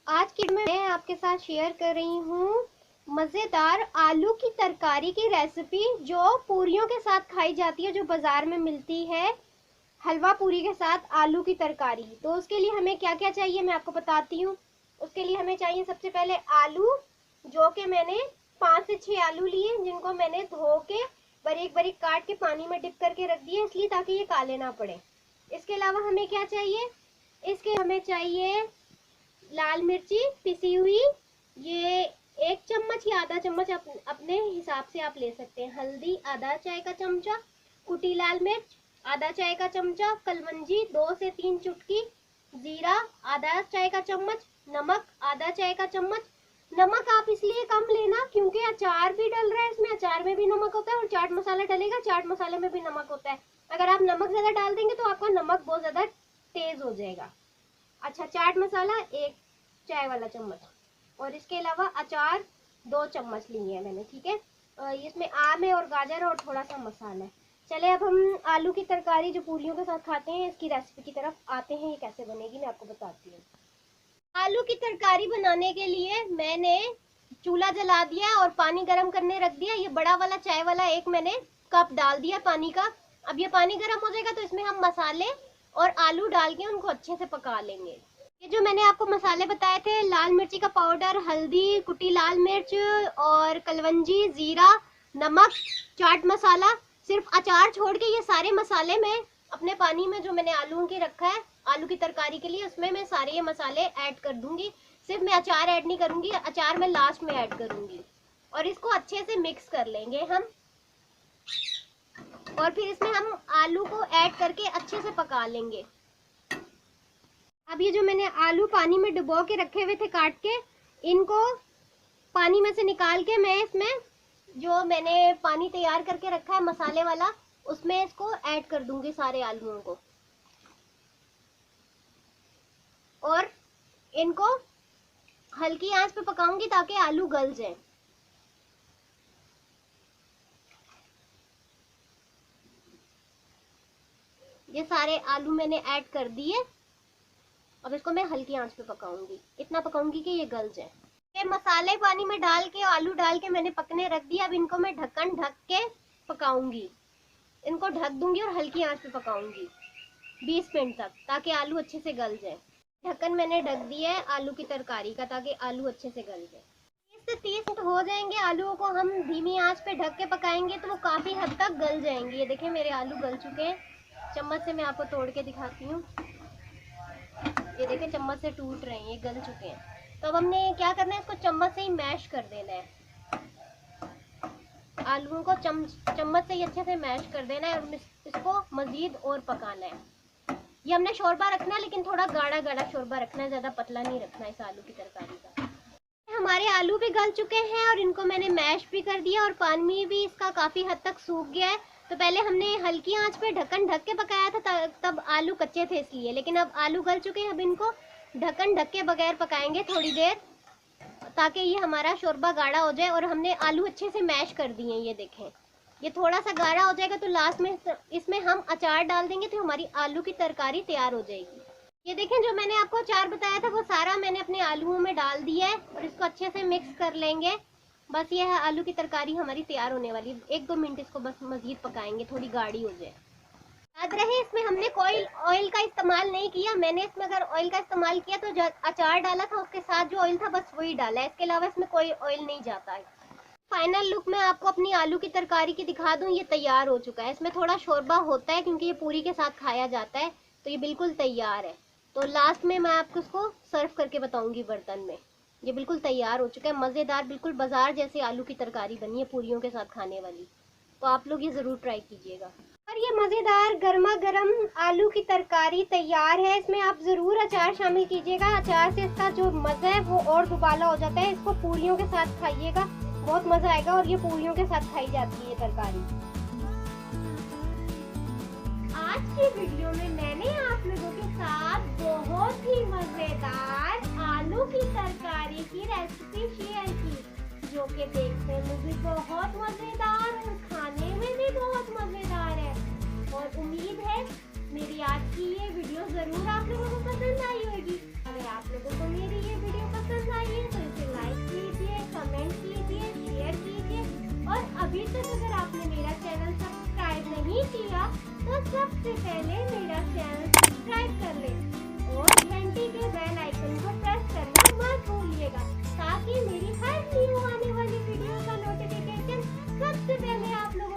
आज की मैं आपके साथ शेयर कर रही हूँ मज़ेदार आलू की तरकारी की रेसिपी जो पूरियों के साथ खाई जाती है, जो बाज़ार में मिलती है। हलवा पूरी के साथ आलू की तरकारी। तो उसके लिए हमें क्या क्या चाहिए मैं आपको बताती हूँ। उसके लिए हमें चाहिए सबसे पहले आलू, जो कि मैंने 5 से 6 आलू लिए, जिनको मैंने धो के बारीक बारीक काट के पानी में डिप करके रख दिए, इसलिए ताकि ये काले ना पड़े। इसके अलावा हमें क्या चाहिए, इसके हमें चाहिए लाल मिर्ची पिसी हुई, ये 1 चम्मच या आधा चम्मच अपने हिसाब से आप ले सकते हैं। हल्दी आधा चाय का चमचा, कुटी लाल मिर्च आधा चाय का चमचा, कलवंजी 2 से 3 चुटकी, जीरा आधा चाय का चम्मच, नमक आधा चाय का चम्मच। नमक आप इसलिए कम लेना क्योंकि अचार भी डल रहा है, इसमें अचार में भी नमक होता है और चाट मसाला डलेगा, चाट मसाले में भी नमक होता है। अगर आप नमक ज्यादा डाल देंगे तो आपका नमक बहुत ज्यादा तेज हो जाएगा। अच्छा, चाट मसाला 1 चाय वाला चम्मच, और इसके अलावा अचार 2 चम्मच लिए हैं मैंने, ठीक है। इसमें आम है और गाजर है और थोड़ा सा मसाला है। चले अब हम आलू की तरकारी जो पूरियों के साथ खाते हैं, इसकी रेसिपी की तरफ आते हैं। ये कैसे बनेगी मैं आपको बताती हूँ। आलू की तरकारी बनाने के लिए मैंने चूल्हा जला दिया और पानी गर्म करने रख दिया। ये बड़ा वाला चाय वाला एक मैंने कप डाल दिया पानी का। अब ये पानी गर्म हो जाएगा तो इसमें हम मसाले और आलू डाल के उनको अच्छे से पका लेंगे। ये जो मैंने आपको मसाले बताए थे, लाल मिर्ची का पाउडर, हल्दी, कुटी लाल मिर्च और कलवंजी, जीरा, नमक, चाट मसाला, सिर्फ अचार छोड़ के ये सारे मसाले मैं अपने पानी में जो मैंने आलू के रखा है आलू की तरकारी के लिए, उसमें मैं सारे ये मसाले ऐड कर दूंगी। सिर्फ मैं अचार ऐड नहीं करूंगी, अचार मैं लास्ट में ऐड करूंगी। और इसको अच्छे से मिक्स कर लेंगे हम, और फिर इसमें हम आलू को ऐड करके अच्छे से पका लेंगे। अब ये जो मैंने आलू पानी में डुबो के रखे हुए थे काट के, इनको पानी में से निकाल के मैं इसमें जो मैंने पानी तैयार करके रखा है मसाले वाला, उसमें इसको ऐड कर दूंगी सारे आलूओं को, और इनको हल्की आंच पे पकाऊंगी ताकि आलू गल जाए। ये सारे आलू मैंने ऐड कर दिए। अब इसको मैं हल्की आंच पे पकाऊंगी, इतना पकाऊंगी कि ये गल जाए। ये मसाले पानी में डाल के आलू डाल के मैंने पकने रख दिया। अब इनको मैं ढक्कन ढक के पकाऊंगी, इनको ढक दूंगी और हल्की आंच पे पकाऊंगी 20 मिनट तक, ताकि आलू अच्छे से गल जाए। ढक्कन मैंने ढक दिया है आलू की तरकारी का, ताकि आलू अच्छे से गल जाए। 20 से 30 मिनट हो जाएंगे, आलूओं को हम धीमी आंच पे ढक के पकाएंगे तो वो काफी हद तक गल जाएंगे। ये देखें मेरे आलू गल चुके हैं। चम्मच से मैं आपको तोड़ के दिखाती हूँ। ये देखें चम्मच से टूट रहे हैं, ये गल चुके हैं। तो अब हमने क्या करना है, इसको चम्मच से ही मैश कर देना है। आलूओं को चम्मच से ही अच्छे से मैश कर देना है और इसको मजीद और पकाना है। ये हमने शोरबा रखना है, लेकिन थोड़ा गाढ़ा गाढ़ा शोरबा रखना है, ज्यादा पतला नहीं रखना है इस आलू की तरकारी का। हमारे आलू भी गल चुके हैं और इनको मैंने मैश भी कर दिया और पानी भी इसका काफी हद तक सूख गया है। तो पहले हमने हल्की आंच पे ढक्कन ढक के पकाया था, तब आलू कच्चे थे इसलिए, लेकिन अब आलू गल चुके हैं। अब इनको ढक्कन ढक के बगैर पकाएंगे थोड़ी देर, ताकि ये हमारा शोरबा गाढ़ा हो जाए। और हमने आलू अच्छे से मैश कर दिए हैं, ये देखें ये थोड़ा सा गाढ़ा हो जाएगा तो लास्ट में इसमें हम अचार डाल देंगे, तो हमारी आलू की तरकारी तैयार हो जाएगी। ये देखें जो मैंने आपको अचार बताया था वो सारा मैंने अपने आलूओं में डाल दिया है और इसको अच्छे से मिक्स कर लेंगे। बस ये है आलू की तरकारी हमारी तैयार होने वाली। 1-2 मिनट इसको बस मजीद पकाएंगे, थोड़ी गाढ़ी हो जाए। याद रहे इसमें हमने कोई ऑयल का इस्तेमाल नहीं किया। मैंने इसमें अगर ऑयल का इस्तेमाल किया तो जो अचार डाला था उसके साथ जो ऑयल था बस वही डाला है, इसके अलावा इसमें कोई ऑयल नहीं जाता है। फाइनल लुक मैं आपको अपनी आलू की तरकारी की दिखा दूं। ये तैयार हो चुका है। इसमें थोड़ा शोरबा होता है क्योंकि ये पूरी के साथ खाया जाता है, तो ये बिल्कुल तैयार है। तो लास्ट में मैं आपको इसको सर्व करके बताऊंगी बर्तन में। ये बिल्कुल तैयार हो चुका है, मज़ेदार, बिल्कुल बाजार जैसी आलू की तरकारी बनी है पूरियों के साथ खाने वाली। तो आप लोग ये ज़रूर ट्राई कीजिएगा। और ये मज़ेदार गर्मा गर्म आलू की तरकारी तैयार है। इसमें आप ज़रूर अचार शामिल कीजिएगा, अचार से इसका जो मज़ा है वो और दुबाला हो जाता है। इसको पूरियों के साथ खाइएगा, बहुत मज़ा आएगा। और ये पूरियों के साथ खाई जाती है ये तरकारी। आज की वीडियो में मैंने आप लोगों के साथ बहुत ही मज़ेदार आलू की तरकारी की रेसिपी शेयर की, जो कि देखने में भी बहुत मज़ेदार और खाने में भी बहुत मज़ेदार है। और उम्मीद है मेरी आज की ये वीडियो ज़रूर आप लोगों को पसंद आई होगी। अगर आप लोगों को मेरी ये वीडियो सबसे पहले मेरा चैनल सब्सक्राइब कर ले और घंटी के बेल आइकन को प्रेस करना मत भूलिएगा, ताकि मेरी हर न्यू आने वाली वीडियो का नोटिफिकेशन सबसे पहले आप लोगों